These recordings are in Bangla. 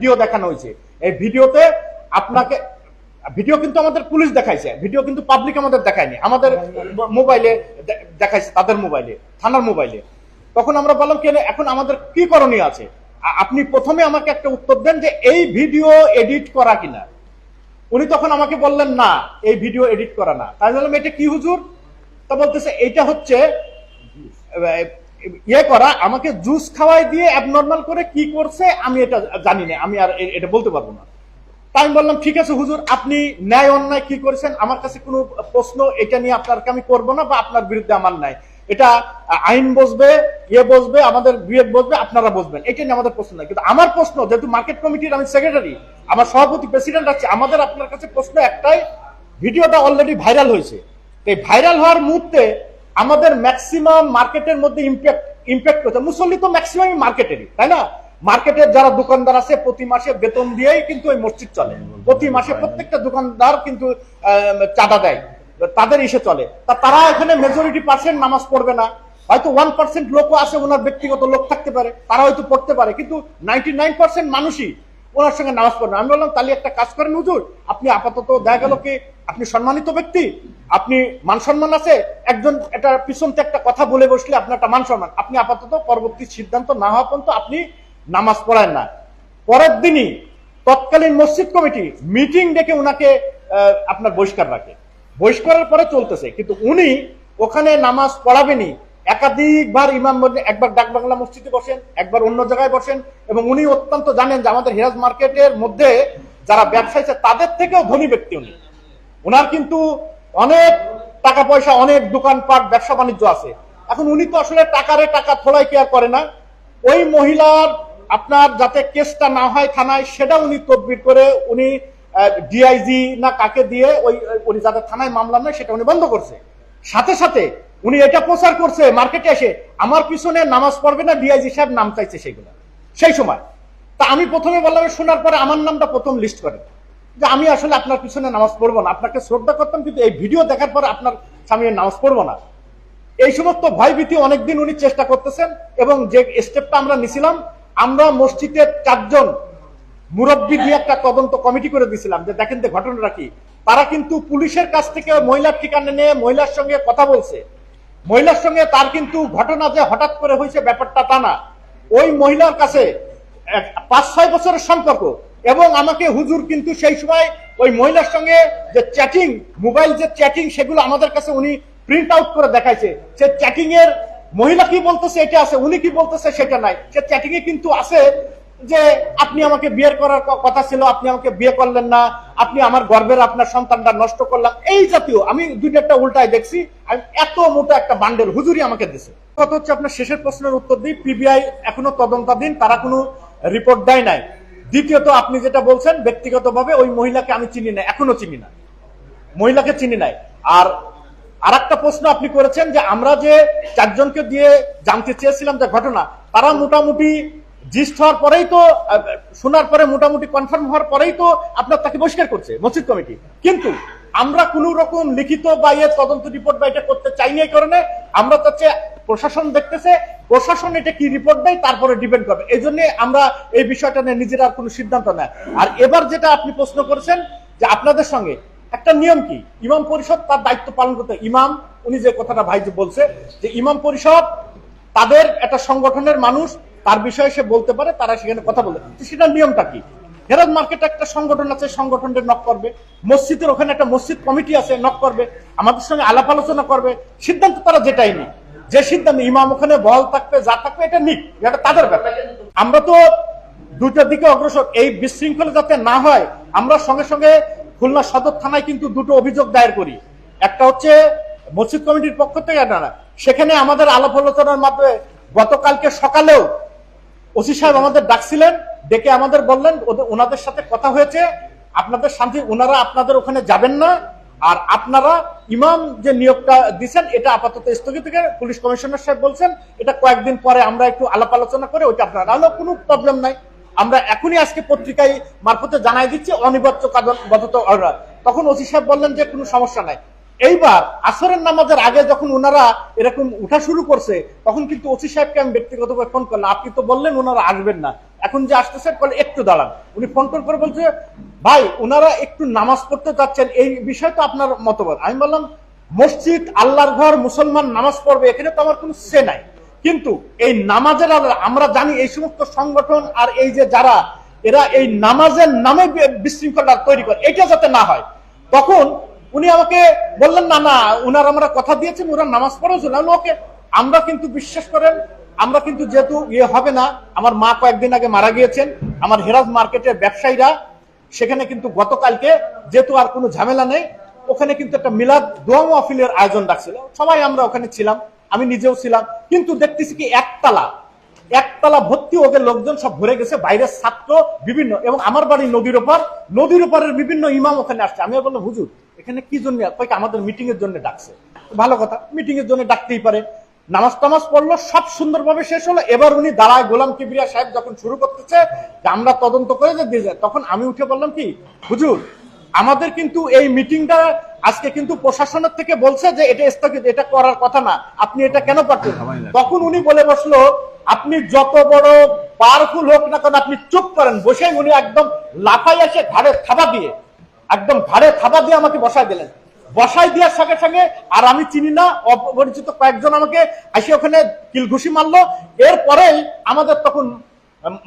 ভিডিও দেখানো হয়েছে। এই ভিডিওতে আপনাকে ভিডিও কিন্তু আমাদের পুলিশ দেখাইছে, ভিডিও কিন্তু পাবলিক আমাদের দেখায়নি, আমাদের মোবাইলে দেখাইছে, তাদের মোবাইলে, থানার মোবাইলে। তখন আমরা বললাম কেন, এখন আমাদের কি করণীয় আছে? আপনি প্রথমে আমাকে একটা উত্তর দেন যে এই ভিডিও এডিট করা কিনা। উনি তখন আমাকে বললেন না, এই ভিডিও এডিট করা না। তাই বললাম এটা কি হুজুর? তা বলতেছে এটা হচ্ছে ইয়ে করা, আমাকে জুস খাওয়াই দিয়ে অ্যাবনর্মাল করে কি করছে আমি এটা জানি না, আমি আর এটা বলতে পারবো না। তাই আমি বললাম ঠিক আছে হুজুর, আপনি ন্যায় অন্যায় কি করেছেন আমার কাছে কোনো প্রশ্ন এটা নিয়ে আপনার আমি করবো না, বা আপনার বিরুদ্ধে আমার নাই, এটা আইন বসবে, ইয়ে বসবে, আমাদের বিএড বসবে, আপনারা বসবেন, এটা নিয়ে আমাদের প্রশ্ন নাই। কিন্তু আমার প্রশ্ন, যেহেতু মার্কেট কমিটির আমি সেক্রেটারি, আমার সভাপতি প্রেসিডেন্ট আছে, আমাদের আপনার কাছে প্রশ্ন একটাই, ভিডিওটা অলরেডি ভাইরাল হয়েছে, এই ভাইরাল হওয়ার মুহূর্তে আমাদের ম্যাক্সিমাম মার্কেটের মধ্যে ইম্প্যাক্ট করছে। মুসল্লি তো ম্যাক্সিমাম মার্কেটেরই, তাই না? মার্কেটের যারা দোকানদার আছে প্রতি মাসে বেতন দিয়েই কিন্তু ওই মসজিদ চলে, প্রতি মাসে প্রত্যেকটা দোকানদার কিন্তু চাঁদা দেয়, তাদের ইসে চলে। তারা এখানে মেজরিটি পার্সেন্ট নামাজ পড়বে না, হয়তো 1% লোকও আছে, ওনার ব্যক্তিগত লোক থাকতে পারে, তারা হয়তো পড়তে পারে, কিন্তু 99% মানুষই ওনার সঙ্গে নামাজ পড়বে। আমি বললাম তাহলে একটা কাজ করেন হুজুর, আপনি আপাতত দেখা গেল কি আপনি সম্মানিত ব্যক্তি, আপনি মান সম্মান আছে, একজন এটা পিছন থেকে একটা কথা বলে বসলে আপনার একটা মান সম্মান, আপনি আপাতত পরবর্তী সিদ্ধান্ত না হওয়া পর্যন্ত আপনি নামাজ পড়ায় না। পরের দিনই তৎকালীন মসজিদ কমিটি মিটিং ডেকে উনাকে আপনার বহিষ্কার রাখে। বহিষ্কারের পরে চলতেছে, কিন্তু উনি ওখানে নামাজ পড়াবেনি, একাধিকবার ইমাম, একবার ডাকবাংলা মসজিদে বসেন, একবার অন্য জায়গায় বসেন, এবং উনি অত্যন্ত জানেন যে আমাদের হিরাজ মার্কেটের মধ্যে যারা ব্যবসায়ী আছে তাদের থেকেও ধনী ব্যক্তি উনি। ওনার কিন্তু অনেক টাকা পয়সা, অনেক দোকানপাট, ব্যবসা বাণিজ্য আছে। এখন উনি তো আসলে টাকারে টাকা থোড়াই কেয়ার করে না, ওই মহিলার আপনার যাতে কেসটা না হয় থানায়, সেটা উনি তদবির করে উনি ডিআইজি না কাকে দিয়ে উনি যাতে থানায় মামলা নয় সেটা উনি বন্ধ করছে। সাথে সাথে উনি এটা প্রচার করছে মার্কেটে এসে, আমার পিছনে নামাজ পড়বে না, ডিআইজি সাহেব নাম চাইছে সেগুলো সেই সময়। তা আমি প্রথমে বললাম, শোনার পরে আমার নামটা প্রথম লিস্ট করেন, যে আমি আসলে আপনার পিছনে নামাজ পড়বো না, আপনাকে শ্রদ্ধা করতাম, কিন্তু এই ভিডিও দেখার পরে আপনার সামনে নামাজ পড়বো না। এই সমস্ত ভয়ভীতি অনেকদিন উনি চেষ্টা করতেছেন, এবং যে স্টেপটা আমরা নিছিলাম, আমরা মসজিদের 4 জন মুরব্বী দিয়ে একটা তদন্ত কমিটি করে দিয়েছিলাম যে দেখেন তো ঘটনাটা কি। তারা কিন্তু পুলিশের কাছ থেকে মহিলার ঠিকানা নিয়ে মহিলার সঙ্গে কথা বলছে, মহিলার সঙ্গে তার কিন্তু ঘটনা যে হঠাৎ করে হয়েছে ব্যাপারটা তা না, ওই মহিলার কাছে 5-6 বছরের সম্পর্ক। এবং আমাকে হুজুর কিন্তু সেই সময় ওই মহিলার সঙ্গে যে চ্যাটিং, মোবাইল যে চ্যাটিং, সেগুলো আমাদের কাছে উনি প্রিন্ট আউট করে দেখাইছে। সে চ্যাটিং এর মহিলা কি বলতেছে এটা আছে, উনি কি বলতেছে সেটা নাই। সে চ্যাটিং এ কিন্তু আছে যে আপনি আমাকে বিয়ের করার কথা ছিল, আপনি আমাকে বিয়ে করলেন না, আপনি আমার গর্বের আপনার সন্তানটা নষ্ট করলাম, এই জাতীয়। আমি 2টা উল্টায় দেখছি, আমি এত মোটা একটা বান্ডেল হুজুরি আমাকে দিছে। কথা হচ্ছে আপনার শেষের প্রশ্নের উত্তর দিই, পিবিআই এখনো তদন্তাধীন, তারা কোনো রিপোর্ট দেয় নাই। দ্বিতীয়ত আপনি যেটা বলছেন, ব্যক্তিগতভাবে ওই মহিলাকে আমি চিনি না, এখনো চিনি না, মহিলাকে চিনি নাই। আর একটা প্রশ্ন আপনি করেছেন যে আমরা যে 4 জনকে দিয়ে জানতে চেয়েছিলাম যে ঘটনা, তারা মোটামুটি জিস্ট হওয়ার পরেই তো, শোনার পরে মোটামুটি কনফার্ম হওয়ার পরেই তো আপনার তাকে বহিষ্কার করছে মসজিদ কমিটি। কিন্তু আমরা কোন রকম লিখিত বা তদন্ত রিপোর্ট বা এটা করতে চাইনি, এই কারণে আমরা চাচ্ছি প্রশাসন দেখতেছে, প্রশাসন এটা কি রিপোর্ট দেয় তারপরে ডিপেন্ড করবে, এই জন্য আমরা এই বিষয়টা নিয়ে নিজেরা আর কোনো সিদ্ধান্ত নেয়। আর এবার যেটা আপনি প্রশ্ন করেছেন যে আপনাদের সঙ্গে একটা নিয়ম কি, ইমাম পরিষদ তার দায়িত্ব পালন করতে, ইমাম উনি যে কথাটা ভাই যে বলছে যে ইমাম পরিষদ তাদের একটা সংগঠনের মানুষ, তার বিষয়ে সে বলতে পারে, তারা সেখানে কথা বলে, সেটা নিয়মটা কি? হেরাত মার্কেটে একটা সংগঠন আছে, সংগঠনটা নক করবে, মসজিদের ওখানে একটা মসজিদ কমিটি আছে, নক করবে, আমাদের সঙ্গে আলাপ আলোচনা করবে, সিদ্ধান্ত তারা যেটাই নিক, যে সিদ্ধান্ত ইমাম ওখানে বল থাকবে যা থাকবে এটা নিক, এটা তাদের ব্যাপার। আমরা তো 2টার দিকে অগ্রসর, এই বিশৃঙ্খলা যাতে না হয় আমরা সঙ্গে সঙ্গে খুলনা সদর থানায় কিন্তু 2টো অভিযোগ দায়ের করি। একটা হচ্ছে মসজিদ কমিটির পক্ষ থেকে, না সেখানে আমাদের আলাপ আলোচনার মাধ্যমে গতকালকে সকালেও ওসি সাহেব আমাদের ডাকছিলেন, ডেকে আমাদের বললেন ওনাদের সাথে কথা হয়েছে, আপনাদের শান্তি, ওনারা আপনাদের ওখানে যাবেন না, আর আপনারা ইমাম যে নিয়োগটা দিচ্ছেন এটা আপাতত স্থগিত করে, পুলিশ কমিশনার সাহেব বলছেন এটা কয়েকদিন পরে আমরা একটু আলাপ আলোচনা করে ওইটা আপনারা, হলো কোনো প্রবলেম নাই, আমরা এখনই আজকে পত্রিকায় মারফতে জানাই দিচ্ছি অনিবার্য কারণ। তখন ওসি সাহেব বললেন যে কোনো সমস্যা নাই। এইবার আসরের নামাজের আগে যখন ওনারা এরকম উঠা শুরু করছে, তখন কিন্তু ওসি সাহেবকে আমি ব্যক্তিগতভাবে ফোন করলাম, আপনি তো বললেন ওনারা আসবেন না, এখন যে আসতেছে বলে একটু দাঁড়ান। উনি ফোন করে বলছে, ভাই ওনারা একটু নামাজ পড়তে যাচ্ছেন, এই বিষয় তো আপনার মতবাদ। আমি বললাম, মসজিদ আল্লাহর ঘর, মুসলমান নামাজ পড়বে, এখানে তো আমার কোনো সে নাই, কিন্তু এই নামাজের আমরা জানি এই সমস্ত সংগঠন আর এই যে যারা এরা এই নামাজের নামে বিশৃঙ্খলা তৈরি করে, এটা যাতে না হয়। তখন উনি আমাকে বললেন, না না উনার আমরা কথা দিয়েছেন, ওরা নামাজ পড়েছেন। ওকে, আমরা কিন্তু বিশ্বাস করেন, আমরা কিন্তু যেহেতু ইয়ে হবে না, আমার মা কয়েকদিন আগে মারা গিয়েছেন, আমার হেরাজ মার্কেটের ব্যবসায়ীরা সেখানে কিন্তু গতকালকে যেহেতু আর কোনো ঝামেলা নেই, ওখানে কিন্তু একটা মিলাদ দোয়া মাহফিলের আয়োজন রাখছিল, সবাই আমরা ওখানে ছিলাম, আমি নিজেও ছিলাম। কিন্তু দেখতেছি কি একতলা ভর্তি ওদের লোকজন সব ভরে গেছে, বাইরের ছাত্র বিভিন্ন, এবং আমার বাড়ি নদীর ওপারের বিভিন্ন ইমাম ওখানে আসছে। আমি বললাম, হুজুর এখানে কি জন্য? আমাদের মিটিং এর জন্য ডাকছে। ভালো কথা, মিটিং এর জন্য ডাকতেই পারে। নামাজ টামাজ পড়লো, সব সুন্দরভাবে শেষ হলো। এবার উনি দাঁড়ায়, গোলাম কিবরিয়া সাহেব যখন শুরু করতেছে যে আমরা তদন্ত করে যে দিয়ে যায়, তখন আমি উঠে বললাম কি, হুজুর আমাদের কিন্তু এই মিটিংটা আজকে কিন্তু প্রশাসনের থেকে বলছে যে এটা স্থগিত, এটা করার কথা না, আপনি এটা কেন পারছেন? তখন উনি বলে বসলো, আপনি যত বড় পাওয়ারফুল হোক না কেন, আপনি চুপ করেন। বসে উনি একদম লাফাই এসে ঘাড়ে থাবা দিয়ে আমাকে বসায় দিলেন। বসাই দেওয়ার সঙ্গে সঙ্গে, আর আমি চিনি না অপরিচিত কয়েকজন আমাকে এসে ওখানে কিলঘুষি মারলো। এরপরেই আমাদের তখন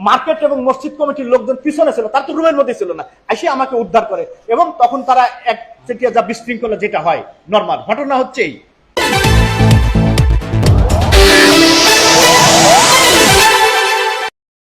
মার্কেট এবং মসজিদ কমিটির লোকজন পিছনে ছিল, তার তো রুমের মধ্যে ছিল না, এসে আমাকে উদ্ধার করে। এবং তখন তারা এক চেটিয়া যা বিশৃঙ্খলা যেটা হয় নর্মাল ঘটনা হচ্ছে এই